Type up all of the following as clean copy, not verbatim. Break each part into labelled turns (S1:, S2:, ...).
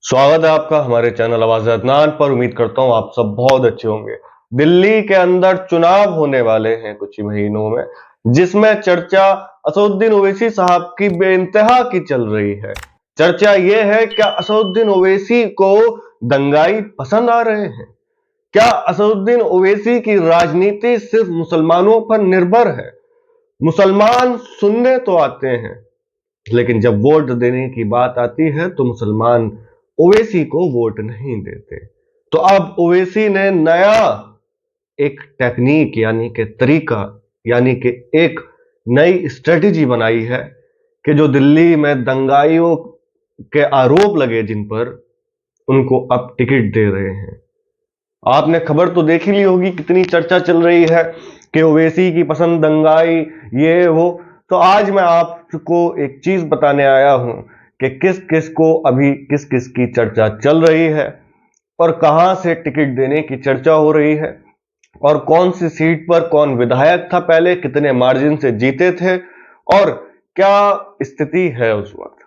S1: स्वागत है आपका हमारे चैनल आवाज़ अदनान पर। उम्मीद करता हूं आप सब बहुत अच्छे होंगे। दिल्ली के अंदर चुनाव होने वाले हैं कुछ ही महीनों में, जिसमें चर्चा असदुद्दीन ओवैसी साहब की बेइंतहा की चल रही है। चर्चा यह है, क्या असदुद्दीन ओवैसी को दंगाई पसंद आ रहे हैं? क्या असदुद्दीन ओवैसी की राजनीति सिर्फ मुसलमानों पर निर्भर है? मुसलमान सुनने तो आते हैं, लेकिन जब वोट देने की बात आती है तो मुसलमान ओवैसी को वोट नहीं देते। तो अब ओवैसी ने नया एक टेक्निक यानी कि तरीका यानी कि एक नई स्ट्रेटेजी बनाई है कि जो दिल्ली में दंगाइयों के आरोप लगे जिन पर, उनको अब टिकट दे रहे हैं। आपने खबर तो देख ही ली होगी, कितनी चर्चा चल रही है कि ओवैसी की पसंद दंगाई ये वो। तो आज मैं आपको एक चीज बताने आया हूं कि किस किस को अभी किस किस की चर्चा चल रही है और कहां से टिकट देने की चर्चा हो रही है और कौन सी सीट पर कौन विधायक था, पहले कितने मार्जिन से जीते थे और क्या स्थिति है उस वक्त।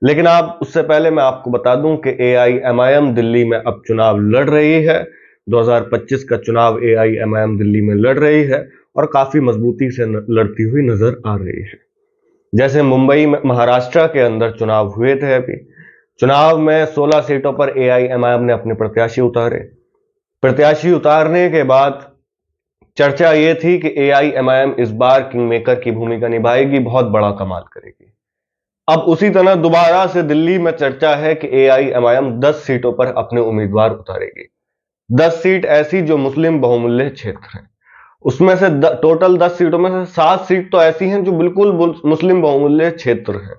S1: लेकिन आप उससे पहले मैं आपको बता दूं कि एआईएमआईएम दिल्ली में अब चुनाव लड़ रही है। 2025 का चुनाव एआईएमआईएम दिल्ली में लड़ रही है और काफी मजबूती से लड़ती हुई नजर आ रही है। जैसे मुंबई में, महाराष्ट्र के अंदर चुनाव हुए थे, अभी चुनाव में 16 सीटों पर एआईएमआईएम ने अपने प्रत्याशी उतारे। प्रत्याशी उतारने के बाद चर्चा यह थी कि एआईएमआईएम इस बार किंग मेकर की भूमिका निभाएगी, बहुत बड़ा कमाल करेगी। अब उसी तरह दोबारा से दिल्ली में चर्चा है कि एआईएमआईएम 10 सीटों पर अपने उम्मीदवार उतारेगी। 10 सीट ऐसी जो मुस्लिम बहुमूल्य क्षेत्र हैं, उसमें से टोटल 10 सीटों में से 7 सीट तो ऐसी हैं जो बिल्कुल मुस्लिम बहुमूल्य क्षेत्र हैं।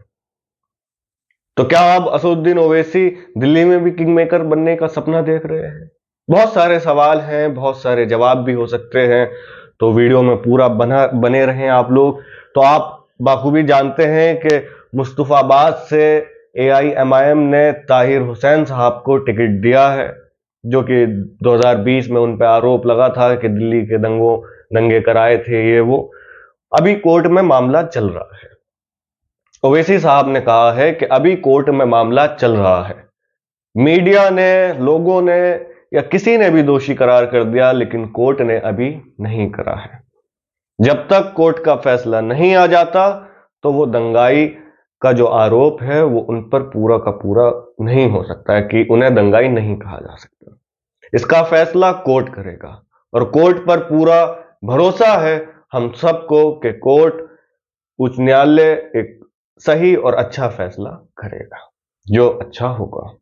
S1: तो क्या अब असदुद्दीन ओवैसी दिल्ली में भी किंग मेकर बनने का सपना देख रहे हैं? बहुत सारे सवाल हैं, बहुत सारे जवाब भी हो सकते हैं, तो वीडियो में पूरा बने रहें आप लोग। तो आप बाखूबी जानते हैं कि मुस्तफाबाद से एआईएमआईएम ने ताहिर हुसैन साहब को टिकट दिया है, जो कि 2020 में उन पर आरोप लगा था कि दिल्ली के दंगे कराए थे ये वो। अभी कोर्ट में मामला चल रहा है। ओवैसी साहब ने कहा है कि अभी कोर्ट में मामला चल रहा है। मीडिया ने, लोगों ने या किसी ने भी दोषी करार कर दिया, लेकिन कोर्ट ने अभी नहीं करा है। जब तक कोर्ट का फैसला नहीं आ जाता तो वो दंगाई का जो आरोप है वो उन पर पूरा का पूरा नहीं हो सकता है, कि उन्हें दंगाई नहीं कहा जा सकता। इसका फैसला कोर्ट करेगा और कोर्ट पर पूरा भरोसा है हम सबको कि कोर्ट, उच्च न्यायालय एक सही और अच्छा फैसला करेगा जो अच्छा होगा।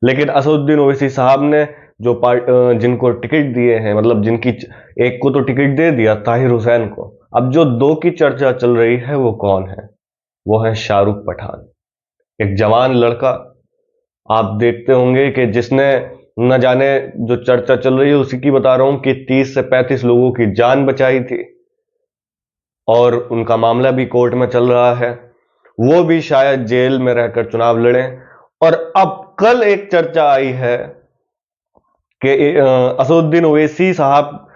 S1: लेकिन असदुद्दीन ओवैसी साहब ने जो जिनको टिकट दिए हैं, मतलब जिनकी एक को तो टिकट दे दिया, ताहिर हुसैन को, अब जो दो की चर्चा चल रही है वो कौन है? वो है शाहरुख पठान, एक जवान लड़का। आप देखते होंगे कि जिसने, न जाने, जो चर्चा चल रही है उसी की बता रहा हूं, कि 30 से 35 लोगों की जान बचाई थी और उनका मामला भी कोर्ट में चल रहा है। वो भी शायद जेल में रहकर चुनाव लड़े। और अब कल एक चर्चा आई है कि असदुद्दीन ओवैसी साहब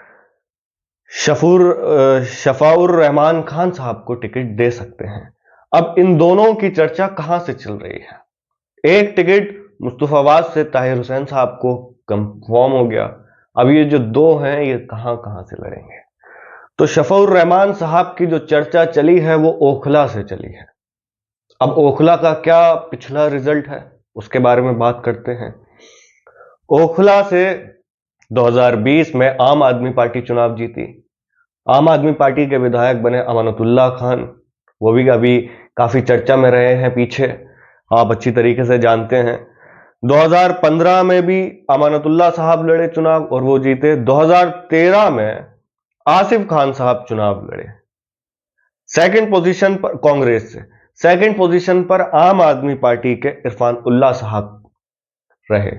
S1: शफाउर रहमान खान साहब को टिकट दे सकते हैं। अब इन दोनों की चर्चा कहां से चल रही है? एक टिकट मुस्तफाबाद से ताहिर हुसैन साहब को कंफर्म हो गया, अब ये जो दो हैं ये कहां कहां से लड़ेंगे? तो शफाउर रहमान साहब की जो चर्चा चली है वो ओखला से चली है। अब ओखला का क्या पिछला रिजल्ट है उसके बारे में बात करते हैं। ओखला से 2020 में आम आदमी पार्टी चुनाव जीती। आम आदमी पार्टी के विधायक बने अमानतुल्लाह खान, वो भी अभी काफी चर्चा में रहे हैं पीछे, आप अच्छी तरीके से जानते हैं। 2015 में भी अमानतुल्लाह साहब लड़े चुनाव और वो जीते। 2013 में आसिफ खान साहब चुनाव लड़े सेकंड पोजीशन पर कांग्रेस से। सेकंड पोजीशन पर आम आदमी पार्टी के इरफान उल्लाह साहब रहे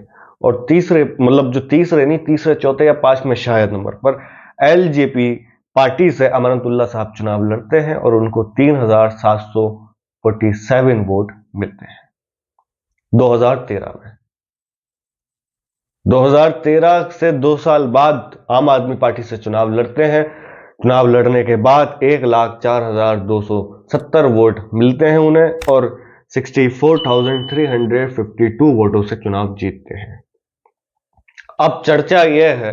S1: और तीसरे, मतलब जो तीसरे नहीं, तीसरे, चौथे या पांचवें शायद नंबर पर एलजेपी पार्टी से अमानतुल्लाह साहब चुनाव लड़ते हैं और उनको 3747 वोट मिलते हैं 2013 में। 2013 से 2 साल बाद आम आदमी पार्टी से चुनाव लड़ते हैं। चुनाव लड़ने के बाद 1,04,270 वोट मिलते हैं उन्हें और 64,352 वोटों से चुनाव जीतते हैं। अब चर्चा यह है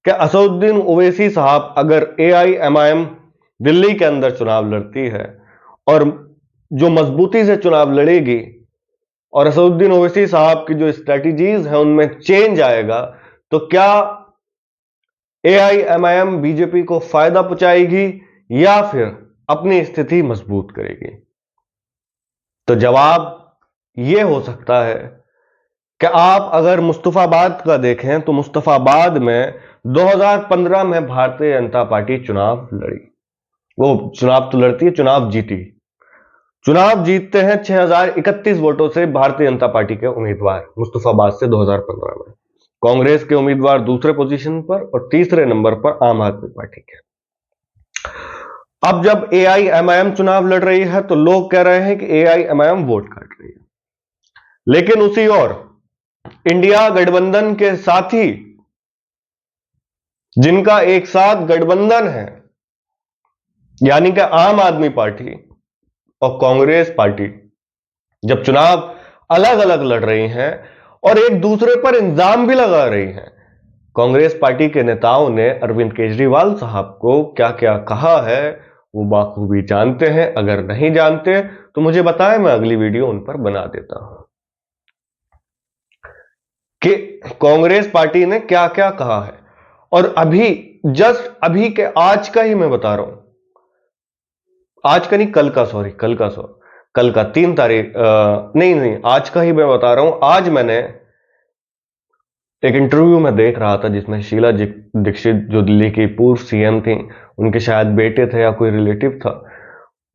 S1: कि असदुद्दीन ओवैसी साहब अगर AIMIM दिल्ली के अंदर चुनाव लड़ती है और जो मजबूती से चुनाव लड़ेगी और असदुद्दीन ओवैसी साहब की जो स्ट्रेटजीज है उनमें चेंज आएगा, तो क्या AIMIM बीजेपी को फायदा पहुंचाएगी या फिर अपनी स्थिति मजबूत करेगी? तो जवाब यह हो सकता है कि आप अगर मुस्तफाबाद का देखें तो मुस्तफाबाद में 2015 में भारतीय जनता पार्टी चुनाव लड़ी। वो चुनाव तो लड़ती है, चुनाव जीती। चुनाव जीतते हैं 6031 वोटों से भारतीय जनता पार्टी के उम्मीदवार मुस्तफाबाद से 2015 में। कांग्रेस के उम्मीदवार दूसरे पोजीशन पर और तीसरे नंबर पर आम आदमी पार्टी के। अब जब AIMIM चुनाव लड़ रही है तो लोग कह रहे हैं कि AIMIM वोट काट रही है, लेकिन उसी ओर इंडिया गठबंधन के साथी जिनका एक साथ गठबंधन है, यानी कि आम आदमी पार्टी और कांग्रेस पार्टी, जब चुनाव अलग अलग लड़ रही हैं और एक दूसरे पर इल्जाम भी लगा रही हैं, कांग्रेस पार्टी के नेताओं ने अरविंद केजरीवाल साहब को क्या क्या कहा है वो बाखूबी जानते हैं। अगर नहीं जानते तो मुझे बताएं, मैं अगली वीडियो उन पर बना देता हूं कि कांग्रेस पार्टी ने क्या क्या कहा है। और अभी जस्ट अभी के आज का ही मैं बता रहा हूं, आज का नहीं कल का, सॉरी कल का 3 तारीख, नहीं आज का ही मैं बता रहा हूं। आज मैंने एक इंटरव्यू में देख रहा था जिसमें शीला दीक्षित जो दिल्ली की पूर्व CM थी, उनके शायद बेटे थे या कोई रिलेटिव था,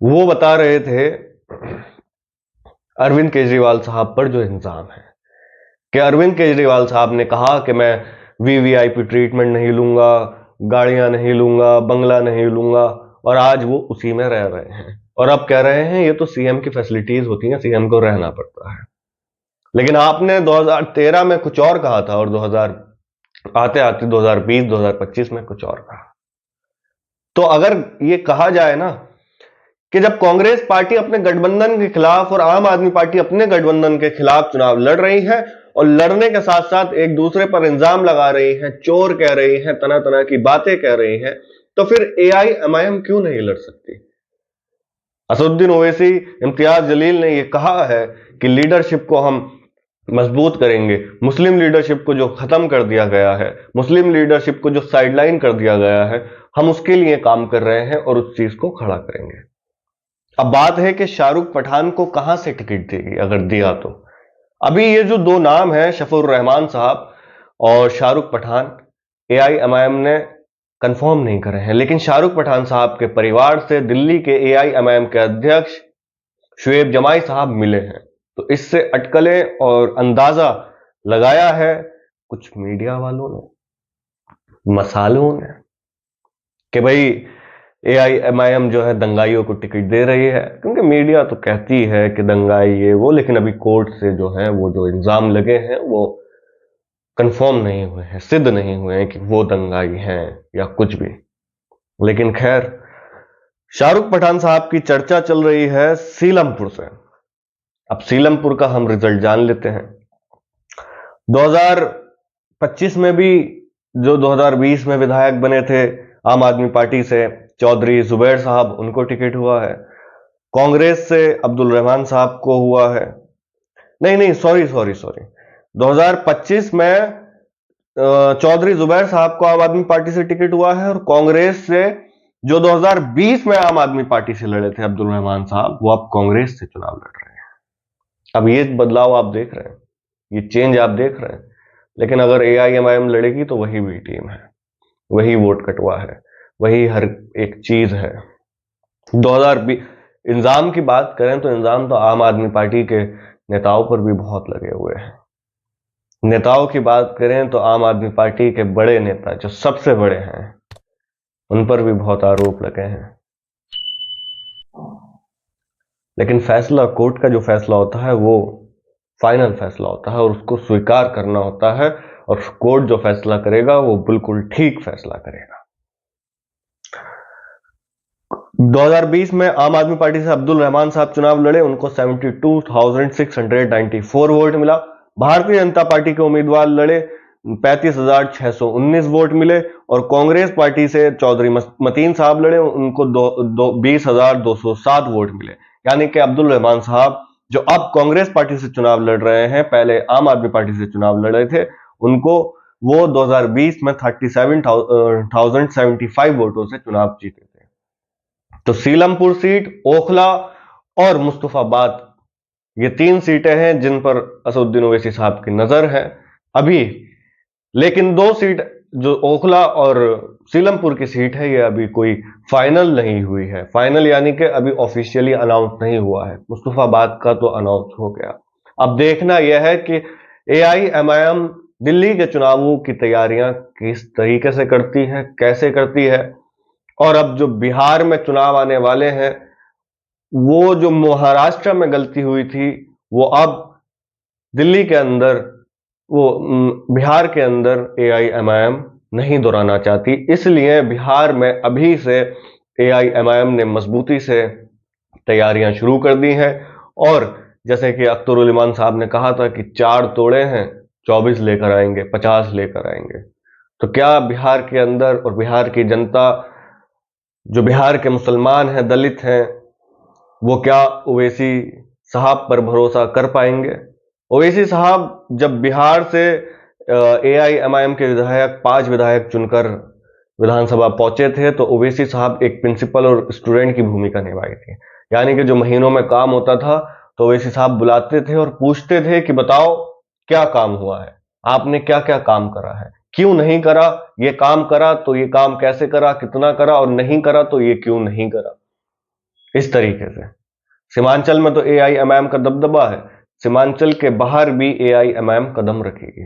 S1: वो बता रहे थे अरविंद केजरीवाल साहब पर जो इल्जाम है कि अरविंद केजरीवाल साहब ने कहा कि मैं VVIP ट्रीटमेंट नहीं लूंगा, गाड़ियां नहीं लूंगा, बंगला नहीं लूंगा, और आज वो उसी में रह रहे हैं। और अब कह रहे हैं ये तो CM की फैसिलिटीज होती हैं, CM को रहना पड़ता है। लेकिन आपने 2013 में कुछ और कहा था और 2000 आते आते 2020-2025 में कुछ और कहा। तो अगर ये कहा जाए ना कि जब कांग्रेस पार्टी अपने गठबंधन के खिलाफ और आम आदमी पार्टी अपने गठबंधन के खिलाफ चुनाव लड़ रही है और लड़ने के साथ साथ एक दूसरे पर इल्जाम लगा रही हैं, चोर कह रही हैं, तरह तरह की बातें कह रही हैं, तो फिर AIMIM क्यों नहीं लड़ सकती? असदुद्दीन ओवैसी, इम्तियाज जलील ने यह कहा है कि लीडरशिप को हम मजबूत करेंगे, मुस्लिम लीडरशिप को जो खत्म कर दिया गया है, मुस्लिम लीडरशिप को जो साइडलाइन कर दिया गया है, हम उसके लिए काम कर रहे हैं और उस चीज को खड़ा करेंगे। अब बात है कि शाहरुख पठान को कहां से टिकट देगी अगर दिया तो। अभी ये जो 2 नाम है, शफीउर रहमान साहब और शाहरुख पठान, AIMIM ने कंफर्म नहीं करे हैं, लेकिन शाहरुख पठान साहब के परिवार से दिल्ली के AIMIM के अध्यक्ष शुएब जमाई साहब मिले हैं। तो इससे अटकलें और अंदाजा लगाया है कुछ मीडिया वालों ने, मसालों ने, कि भाई AIMIM जो है दंगाइयों को टिकट दे रही है, क्योंकि मीडिया तो कहती है कि दंगाई ये वो, लेकिन अभी कोर्ट से जो है वो जो इल्जाम लगे हैं वो कंफर्म नहीं हुए हैं, सिद्ध नहीं हुए हैं कि वो दंगाई हैं या कुछ भी। लेकिन खैर, शाहरुख पठान साहब की चर्चा चल रही है सीलमपुर से। अब सीलमपुर का हम रिजल्ट जान लेते हैं। 2025 में भी जो 2020 में विधायक बने थे आम आदमी पार्टी से, चौधरी जुबैर साहब, उनको टिकट हुआ है। कांग्रेस से अब्दुल रहमान साहब को हुआ है, नहीं सॉरी 2025 में चौधरी जुबैर साहब को आम आदमी पार्टी से टिकट हुआ है, और कांग्रेस से जो 2020 में आम आदमी पार्टी से लड़े थे अब्दुल रहमान साहब, वो अब कांग्रेस से चुनाव लड़ रहे हैं। अब ये बदलाव आप देख रहे हैं, ये चेंज आप देख रहे हैं। लेकिन अगर AIMIM लड़ेगी तो वही भी टीम है, वही वोट कटवा है, वही हर एक चीज है। 2020 इल्जाम की बात करें तो इल्जाम तो आम आदमी पार्टी के नेताओं पर भी बहुत लगे हुए हैं। नेताओं की बात करें तो आम आदमी पार्टी के बड़े नेता जो सबसे बड़े हैं उन पर भी बहुत आरोप लगे हैं। लेकिन फैसला, कोर्ट का जो फैसला होता है वो फाइनल फैसला होता है और उसको स्वीकार करना होता है, और कोर्ट जो फैसला करेगा वो बिल्कुल ठीक फैसला करेगा। 2020 में आम आदमी पार्टी से अब्दुल रहमान साहब चुनाव लड़े, उनको 72,694 वोट मिला। भारतीय जनता पार्टी के उम्मीदवार लड़े, 35,619 वोट मिले। और कांग्रेस पार्टी से चौधरी मतीन साहब लड़े, उनको 20,207 वोट मिले। यानी कि अब्दुल रहमान साहब जो अब कांग्रेस पार्टी से चुनाव लड़ रहे हैं, पहले आम आदमी पार्टी से चुनाव लड़ रहे थे, उनको वो 2020 में 37,075 वोटों से चुनाव जीते थे। तो सीलमपुर सीट, ओखला और मुस्तफाबाद, ये 3 सीटें हैं जिन पर असदुद्दीन ओवैसी साहब की नजर है अभी। लेकिन 2 सीट जो ओखला और सीलमपुर की सीट है, ये अभी कोई फाइनल नहीं हुई है। फाइनल यानी कि अभी ऑफिशियली अनाउंस नहीं हुआ है। मुस्तफाबाद का तो अनाउंस हो गया। अब देखना यह है कि AIMIM दिल्ली के चुनावों की तैयारियां किस तरीके से करती है, कैसे करती है। और अब जो बिहार में चुनाव आने वाले हैं, वो जो महाराष्ट्र में गलती हुई थी, वो अब दिल्ली के अंदर, वो बिहार के अंदर AIMIM नहीं दोहराना चाहती। इसलिए बिहार में अभी से AIMIM ने मजबूती से तैयारियां शुरू कर दी हैं। और जैसे कि अख्तरुल इमान साहब ने कहा था कि 4 तोड़े हैं, 24 लेकर आएंगे, 50 लेकर आएंगे। तो क्या बिहार के अंदर और बिहार की जनता, जो बिहार के मुसलमान हैं, दलित हैं, वो क्या ओवैसी साहब पर भरोसा कर पाएंगे? ओवैसी साहब जब बिहार से AIMIM के विधायक 5 विधायक चुनकर विधानसभा पहुंचे थे, तो ओवैसी साहब एक प्रिंसिपल और स्टूडेंट की भूमिका निभाई थी। यानी कि जो महीनों में काम होता था, तो ओवैसी साहब बुलाते थे और पूछते थे कि बताओ क्या काम हुआ है, आपने क्या क्या काम करा है, क्यों नहीं करा, ये काम करा तो ये काम कैसे करा, कितना करा, और नहीं करा तो ये क्यों नहीं करा। इस तरीके से सीमांचल में तो AIMIM का दबदबा है, सीमांचल के बाहर भी AIMIM कदम रखेगी।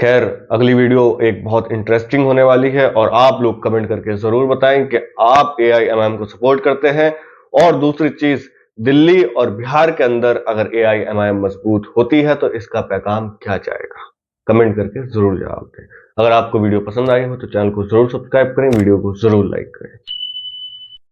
S1: खैर, अगली वीडियो एक बहुत इंटरेस्टिंग होने वाली है और आप लोग कमेंट करके जरूर बताएं कि आप AIMIM को सपोर्ट करते हैं। और दूसरी चीज, दिल्ली और बिहार के अंदर अगर AIMIM मजबूत होती है तो इसका पैगाम क्या जाएगा, कमेंट करके जरूर जवाब दें। अगर आपको वीडियो पसंद आई हो तो चैनल को जरूर सब्सक्राइब करें, वीडियो को जरूर लाइक करें।